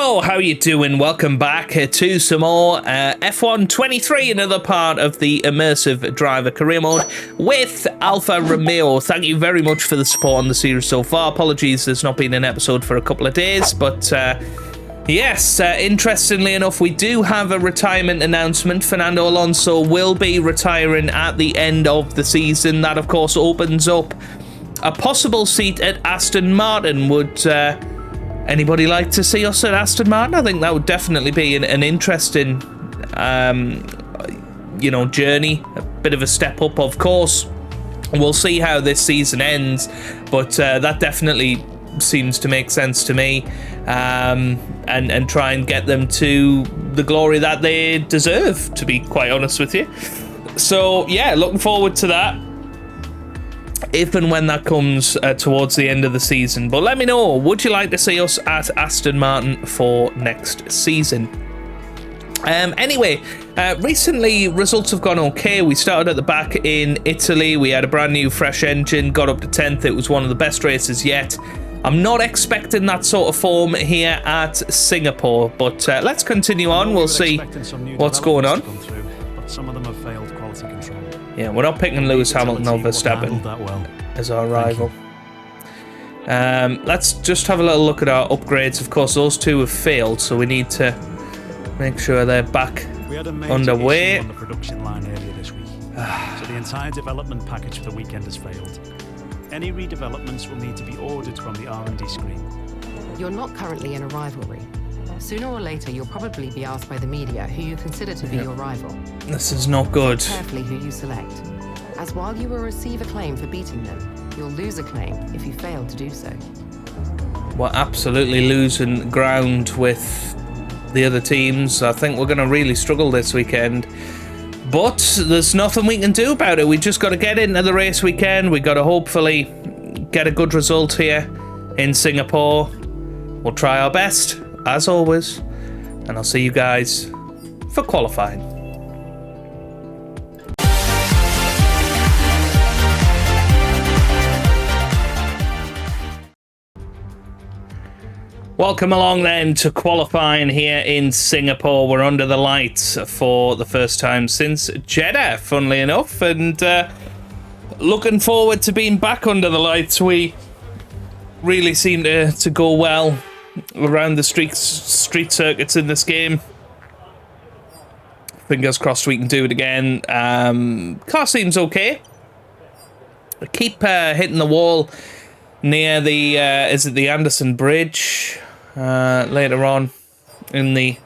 So, how you doing? Welcome back to some more F1 23, another part of the Immersive Driver Career Mode with Alfa Romeo. Thank you very much for the support on the series so far. Apologies, there's not been an episode for a couple of days, but yes, interestingly enough, we do have a retirement announcement. Fernando Alonso will be retiring at the end of the season. That, of course, opens up a possible seat at Aston Martin. Would anybody like to see us at Aston Martin? I think that would definitely be an interesting, journey. A bit of a step up, of course. We'll see how this season ends, but that definitely seems to make sense to me. And try and get them to the glory that they deserve, to be quite honest with you. So, yeah, looking forward to that. If and when that comes towards the end of the season. But let me know, would you like to see us at Aston Martin for next season? Anyway, recently results have gone okay. We started at the back in Italy. We had a brand new fresh engine, got up to 10th. It was one of the best races yet. I'm not expecting that sort of form here at Singapore, but let's continue on. We'll see what's going on. But some of them have failed quality control. Yeah, we're not picking Lewis Hamilton or Verstappen as our rival. Let's just have a little look at our upgrades. Of course, those two have failed, so we need to make sure they're back underway. On the production line earlier this week, so the entire development package for the weekend has failed. Any redevelopments will need to be ordered from the R&D screen. You're not currently in a rivalry. Sooner or later, you'll probably be asked by the media who you consider to be your rival. This is not good. Carefully who you select, as while you will receive a claim for beating them, you'll lose a claim if you fail to do so. We're absolutely losing ground with the other teams. I think we're going to really struggle this weekend. But there's nothing we can do about it. We just got to get into the race weekend. We got to hopefully get a good result here in Singapore. We'll try our best, as always. And I'll see you guys for qualifying. Welcome along then to qualifying here in Singapore. We're under the lights for the first time since Jeddah, funnily enough, and looking forward to being back under the lights. We really seem to go well around the street circuits in this game. Fingers crossed we can do it again. Car seems okay. I keep hitting the wall near the is it the Anderson Bridge later on in the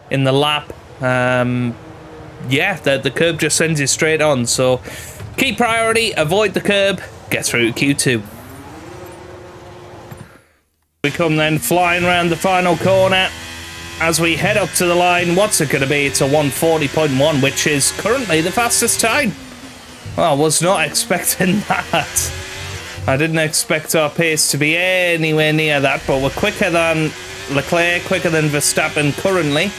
lap. Yeah, the curb just sends you straight on, so key priority, avoid the curb, get through to Q2. We come then flying around the final corner as we head up to the line. What's it going to be? It's a 1:40.1, which is currently the fastest time. Well, I was not expecting that. I didn't expect our pace to be anywhere near that, but we're quicker than Leclerc, quicker than Verstappen currently.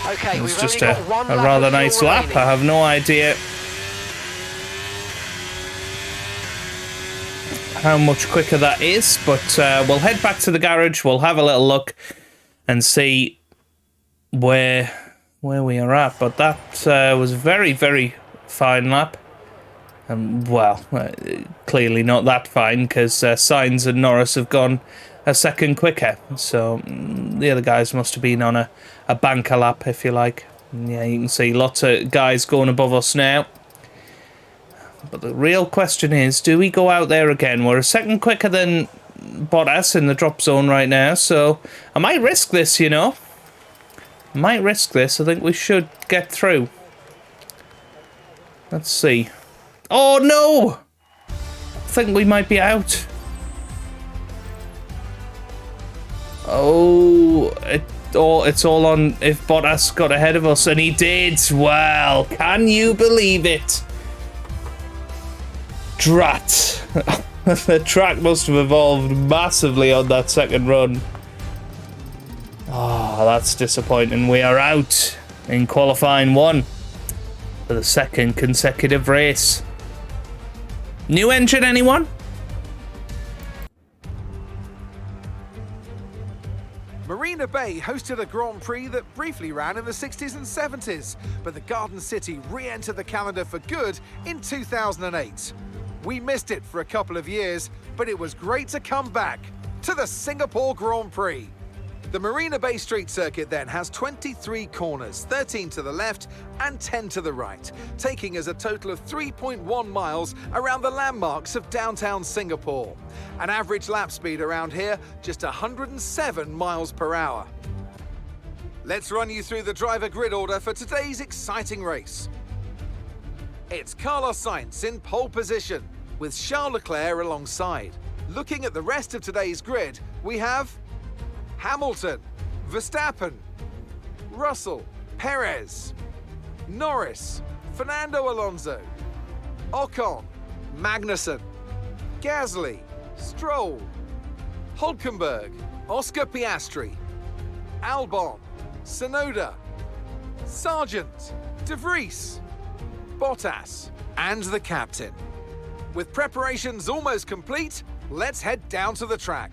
Okay, it was just a rather nice lap. I have no idea how much quicker that is, but we'll head back to the garage. We'll have a little look and see where we are at. But that was a very, very fine lap. Well, clearly not that fine, because Sainz and Norris have gone a second quicker. So the other guys must have been on a banker lap, if you like. Yeah, you can see lots of guys going above us now. But the real question is, do we go out there again? We're a second quicker than Bottas in the drop zone right now, so I might risk this, you know. I might risk this. I think we should get through. Let's see. Oh, no! I think we might be out. Oh, it's all on if Bottas got ahead of us, and he did. Well, can you believe it? Drat. The track must have evolved massively on that second run. Oh, that's disappointing. We are out in qualifying 1 for the second consecutive race. New engine, anyone? Marina Bay hosted a Grand Prix that briefly ran in the 60s and 70s, but the Garden City re-entered the calendar for good in 2008. We missed it for a couple of years, but it was great to come back to the Singapore Grand Prix. The Marina Bay Street Circuit then has 23 corners, 13 to the left and 10 to the right, taking us a total of 3.1 miles around the landmarks of downtown Singapore. An average lap speed around here, just 107 miles per hour. Let's run you through the driver grid order for today's exciting race. It's Carlos Sainz in pole position, with Charles Leclerc alongside. Looking at the rest of today's grid, we have Hamilton, Verstappen, Russell, Perez, Norris, Fernando Alonso, Ocon, Magnussen, Gasly, Stroll, Hülkenberg, Oscar Piastri, Albon, Tsunoda, Sargent, De Vries, Bottas, and the captain. With preparations almost complete, let's head down to the track.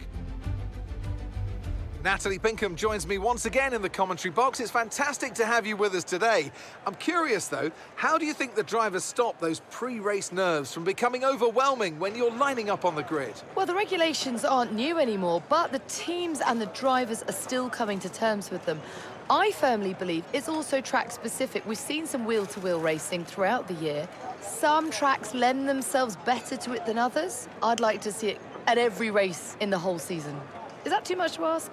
Natalie Pinkham joins me once again in the commentary box. It's fantastic to have you with us today. I'm curious though, how do you think the drivers stop those pre-race nerves from becoming overwhelming when you're lining up on the grid? Well, the regulations aren't new anymore, but the teams and the drivers are still coming to terms with them. I firmly believe it's also track specific. We've seen some wheel-to-wheel racing throughout the year. Some tracks lend themselves better to it than others. I'd like to see it at every race in the whole season. Is that too much to ask?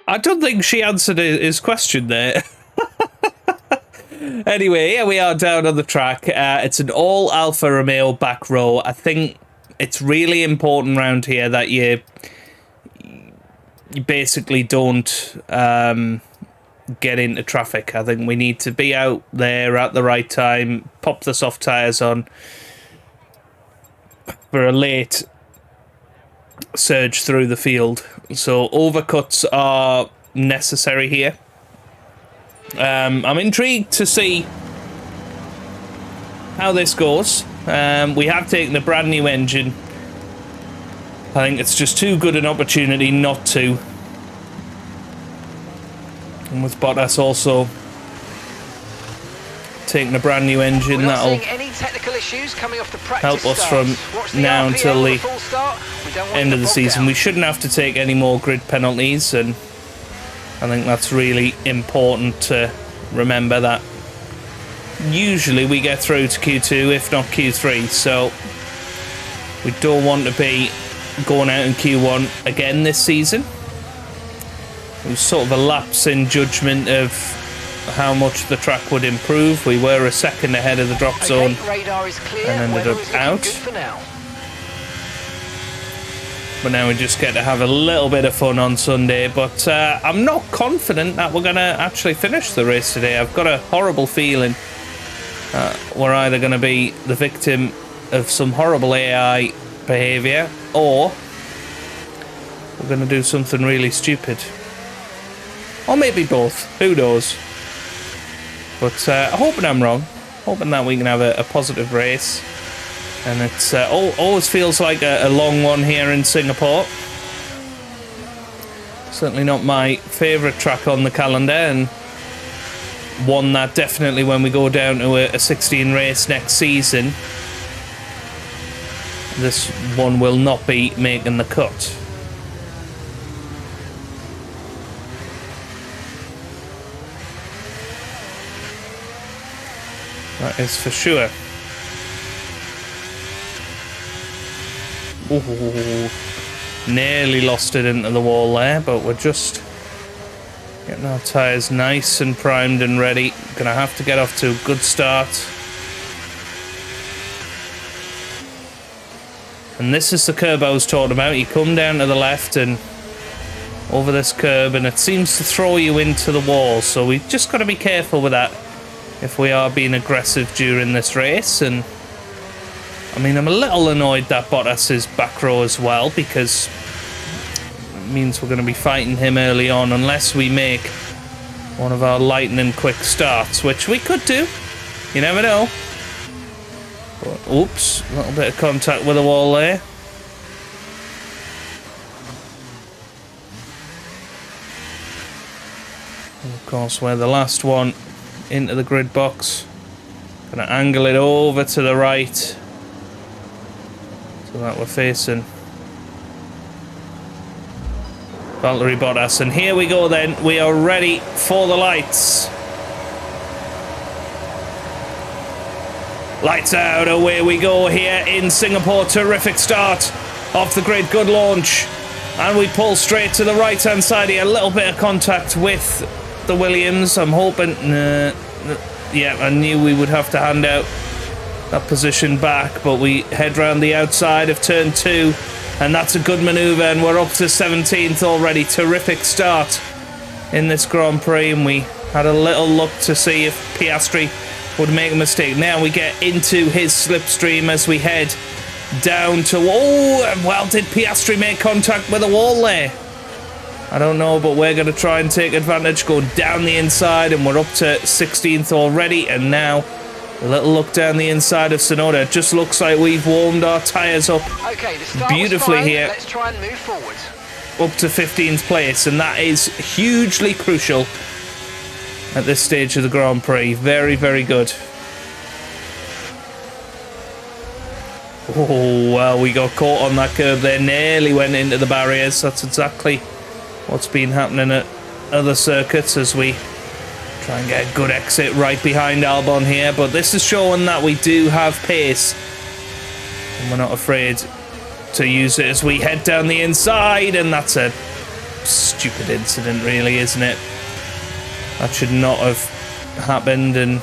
I don't think she answered his question there. Anyway, here we are down on the track. It's an all Alfa Romeo back row. I think it's really important around here that you basically don't get into traffic. I think we need to be out there at the right time, pop the soft tyres on for a late surge through the field. So overcuts are necessary here. I'm intrigued to see how this goes. We have taken a brand new engine. I think it's just too good an opportunity not to. And with Bottas also taking a brand new engine, that'll help us from now until the end of the season. We shouldn't have to take any more grid penalties, and I think that's really important to remember that usually we get through to Q2, if not Q3, so we don't want to be going out in Q1 again this season. It was sort of a lapse in judgment of how much the track would improve. We were a second ahead of the drop zone and ended up out. But now we just get to have a little bit of fun on Sunday. But I'm not confident that we're going to actually finish the race today. I've got a horrible feeling we're either going to be the victim of some horrible AI behaviour, or we're going to do something really stupid. Or maybe both. Who knows? But hoping I'm wrong. Hoping that we can have a positive race. And it's always feels like a long one here in Singapore. Certainly not my favourite track on the calendar, and one that definitely, when we go down to a 16 race next season, this one will not be making the cut. That is for sure. Ooh, nearly lost it into the wall there, but we're just getting our tyres nice and primed and ready. Gonna have to get off to a good start. And this is the curb I was talking about. You come down to the left and over this curb, and it seems to throw you into the wall, so we've just got to be careful with that if we are being aggressive during this race. And I mean, I'm a little annoyed that Bottas is back row as well, because it means we're going to be fighting him early on unless we make one of our lightning quick starts, which we could do. You never know. But, oops, a little bit of contact with the wall there. And of course, we're the last one into the grid box. Gonna angle it over to the right so that we're facing Valtteri Bottas. And here we go then. We are ready for the lights. Lights out, away we go here in Singapore. Terrific start off the grid, good launch. And we pull straight to the right hand side here. A little bit of contact with the Williams. I'm hoping, yeah, I knew we would have to hand out that position back, but we head round the outside of turn 2, and that's a good manoeuvre, and we're up to 17th already. Terrific start in this Grand Prix, and we had a little look to see if Piastri would make a mistake. Now we get into his slipstream as we head down to... Oh, well, did Piastri make contact with the wall there? I don't know, but we're going to try and take advantage, go down the inside, and we're up to 16th already. And now a little look down the inside of Tsunoda. It just looks like we've warmed our tyres up beautifully here. Let's try and move forward. Up to 15th place, and that is hugely crucial at this stage of the Grand Prix. Very, very good. Oh, well, we got caught on that curb there. Nearly went into the barriers. That's exactly what's been happening at other circuits as we try and get a good exit right behind Albon here. But this is showing that we do have pace, and we're not afraid to use it as we head down the inside. And that's a stupid incident, really, isn't it? That should not have happened, and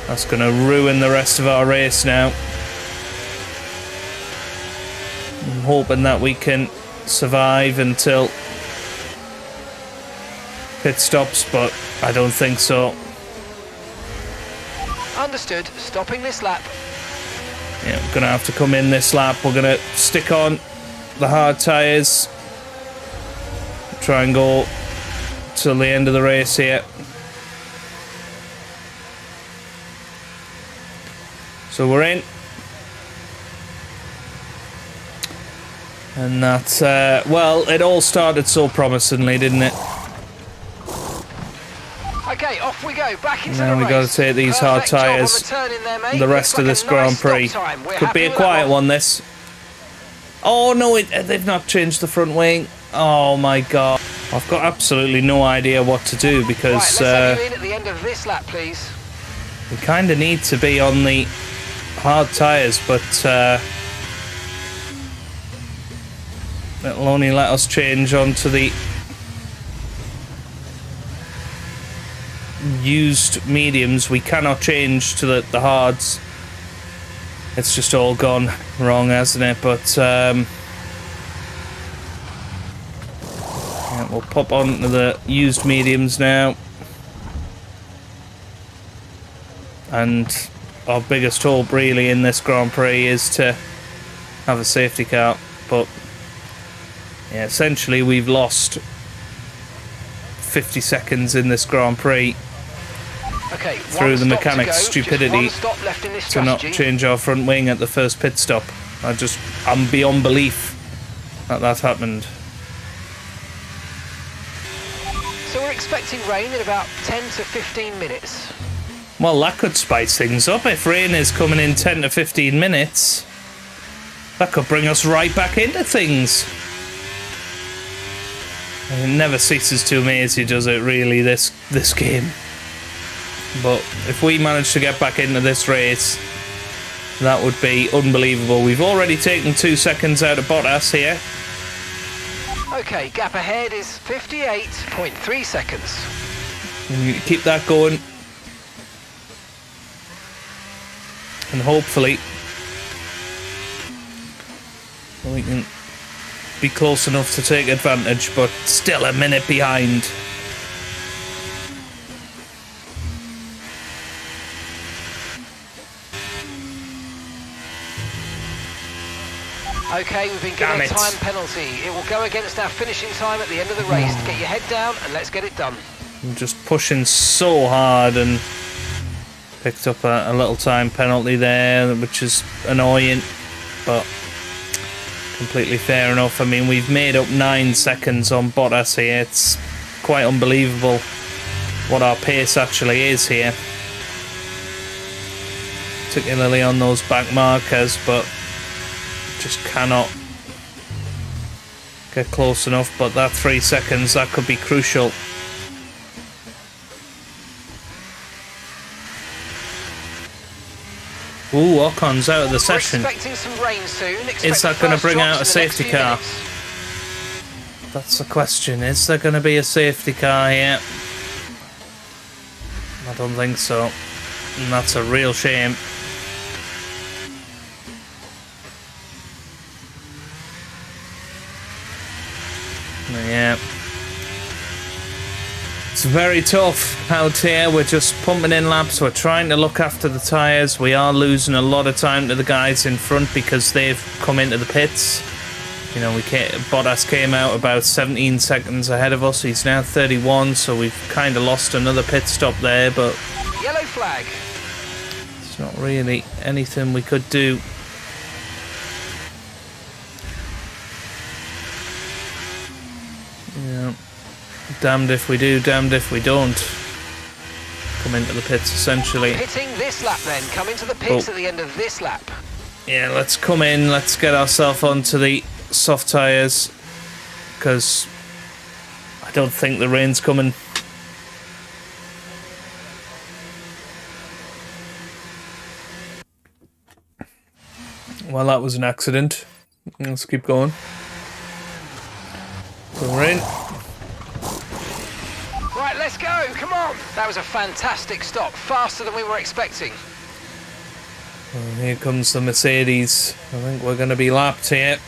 that's going to ruin the rest of our race now. I'm hoping that we can survive until pit stops, but I don't think so. Understood. Stopping this lap. Yeah, we're going to have to come in this lap. We're going to stick on the hard tyres. Try and go till the end of the race here. So we're in. And that's, well, it all started so promisingly, didn't it? Okay, off we go, back into Now the we race. got to take these hard tyres. The rest of this Grand Prix. Could be a quiet one, this. Oh, no, they've not changed the front wing. Oh, my God. I've got absolutely no idea what to do because Right, let's have you in at the end of this lap, please. we kind of need to be on the hard tyres, but it'll only let us change onto the used mediums. We cannot change to the hards. It's just all gone wrong, hasn't it? But yeah, we'll pop on to the used mediums now. And our biggest hope really in this Grand Prix is to have a safety car. But yeah, essentially we've lost 50 seconds in this Grand Prix Okay, through the mechanics' stupidity to not change our front wing at the first pit stop. I'm beyond belief that that happened. So we're expecting rain in about 10 to 15 minutes. Well, that could spice things up. If rain is coming in 10 to 15 minutes, that could bring us right back into things. It never ceases to amaze you, does it, really, this game? But if we manage to get back into this race, that would be unbelievable. We've already taken 2 seconds out of Bottas here. Okay, gap ahead is 58.3 seconds. And you keep that going. And hopefully we can be close enough to take advantage, but still a minute behind. Okay, we've been given a time penalty. It will go against our finishing time at the end of the race. Get your head down and let's get it done. I'm just pushing so hard and picked up a little time penalty there, which is annoying, but completely fair enough. I mean, we've made up 9 seconds on Bottas here. It's quite unbelievable what our pace actually is here. Particularly on those back markers, but just cannot get close enough. But that 3 seconds, that could be crucial. Ooh, Ocon's out of the session. We're expecting some rain soon. Is that going to bring out a safety car? That's the question. Is there going to be a safety car here? I don't think so. And that's a real shame. Yeah. It's very tough out here. We're just pumping in laps. We're trying to look after the tyres. We are losing a lot of time to the guys in front because they've come into the pits. You know, Bottas came out about 17 seconds ahead of us. He's now 31, so we've kind of lost another pit stop there, but yellow flag. It's not really anything we could do. Yeah. Damned if we do, damned if we don't. Come into the pits, essentially. Pitting this lap then. Come into the pits at the end of this lap. Yeah, let's come in. Let's get ourselves onto the soft tyres, because I don't think the rain's coming. Well, that was an accident. Let's keep going. We're in. Right, let's go. Come on. That was a fantastic stop. Faster than we were expecting. Well, here comes the Mercedes. I think we're going to be lapped here.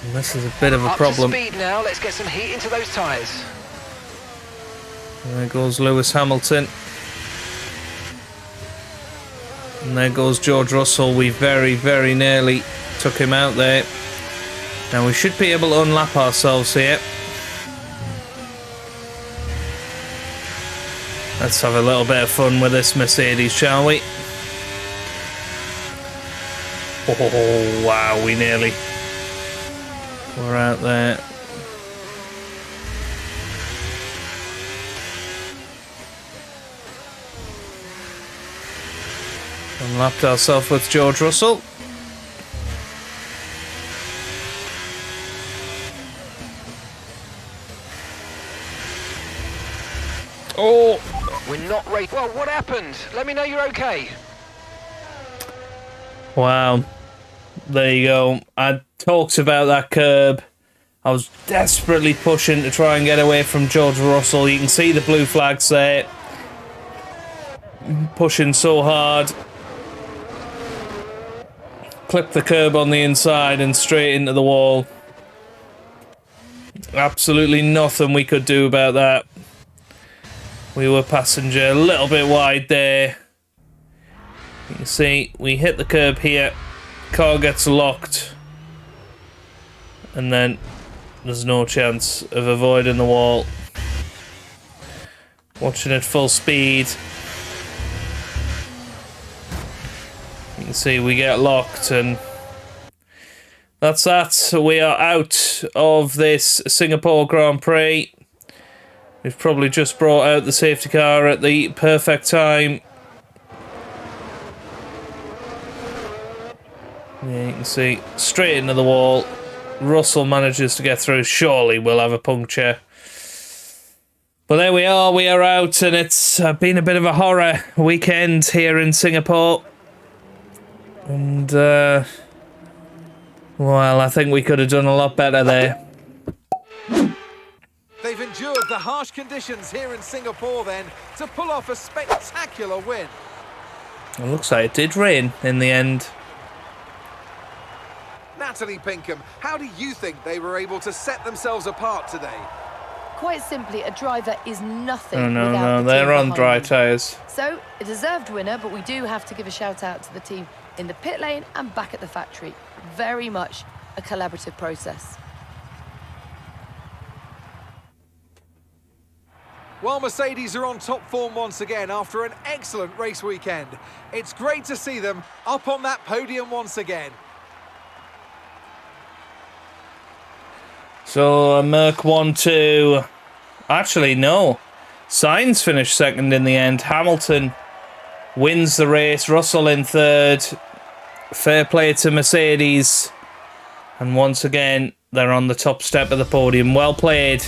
And this is a bit of a problem. Up to speed now. Let's get some heat into those tyres. There goes Lewis Hamilton. And there goes George Russell. We very, very nearly took him out there. Now we should be able to unlap ourselves here. Let's have a little bit of fun with this Mercedes, shall we? Oh, wow, we nearly were out there. Unlapped ourselves with George Russell. Oh! We're not ready. Well, what happened? Let me know you're okay. Wow. There you go. I talked about that curb. I was desperately pushing to try and get away from George Russell. You can see the blue flags there. Pushing so hard. Clipped the curb on the inside and straight into the wall. Absolutely nothing we could do about that. We were passenger a little bit wide there. You can see we hit the curb here. Car gets locked. And then there's no chance of avoiding the wall. Watching it full speed. You can see we get locked, and that's that. So we are out of this Singapore Grand Prix. We've probably just brought out the safety car at the perfect time. Yeah, you can see straight into the wall. Russell manages to get through. Surely we'll have a puncture. But there we are out, and it's been a bit of a horror weekend here in Singapore. And, well, I think we could have done a lot better there. They've endured the harsh conditions here in Singapore then to pull off a spectacular win. It looks like it did rain in the end. Natalie Pinkham, how do you think they were able to set themselves apart today? Quite simply, a driver is nothing Oh, no, without no, the they're team on behind dry them. tyres. So, a deserved winner, but we do have to give a shout out to the team in the pit lane and back at the factory. Very much a collaborative process. While Mercedes are on top form once again after an excellent race weekend, it's great to see them up on that podium once again. So a Merc 1-2. Actually, no. Sainz finished second in the end. Hamilton wins the race. Russell in third. Fair play to Mercedes. And once again, they're on the top step of the podium. Well played.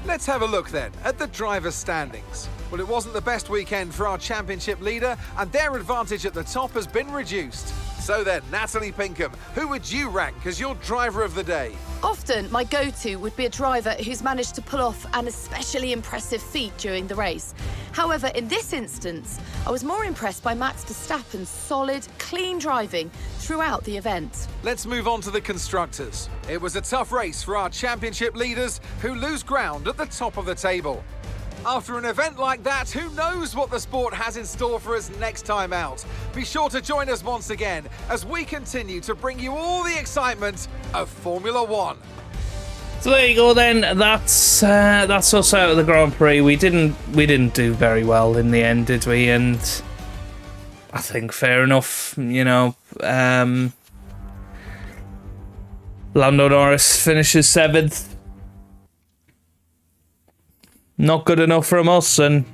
Let's have a look then at the drivers' standings. Well, it wasn't the best weekend for our championship leader, and their advantage at the top has been reduced. So then, Natalie Pinkham, who would you rank as your driver of the day? Often, my go-to would be a driver who's managed to pull off an especially impressive feat during the race. However, in this instance, I was more impressed by Max Verstappen's solid, clean driving throughout the event. Let's move on to the constructors. It was a tough race for our championship leaders, who lose ground at the top of the table. After an event like that, who knows what the sport has in store for us next time out? Be sure to join us once again as we continue to bring you all the excitement of Formula One. So there you go then. That's us out of the Grand Prix. We didn't do very well in the end, did we? And I think fair enough, you know. Lando Norris finishes 7th. Not good enough from us, and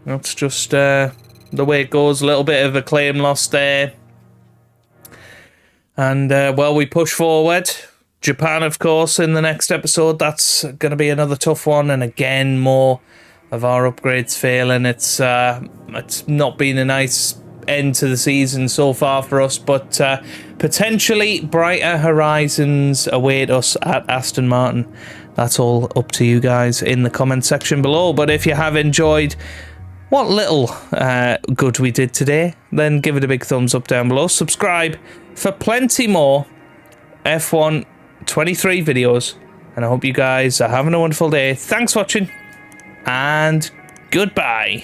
that's just the way it goes. A little bit of acclaim lost there. And, well, we push forward. Japan, of course, in the next episode. That's going to be another tough one. And again, more of our upgrades failing. It's not been a nice end to the season so far for us, but potentially brighter horizons await us at Aston Martin. That's all up to you guys in the comment section below. But if you have enjoyed what little good we did today, then give it a big thumbs up down below. Subscribe for plenty more F1 23 videos. And I hope you guys are having a wonderful day. Thanks for watching, and goodbye.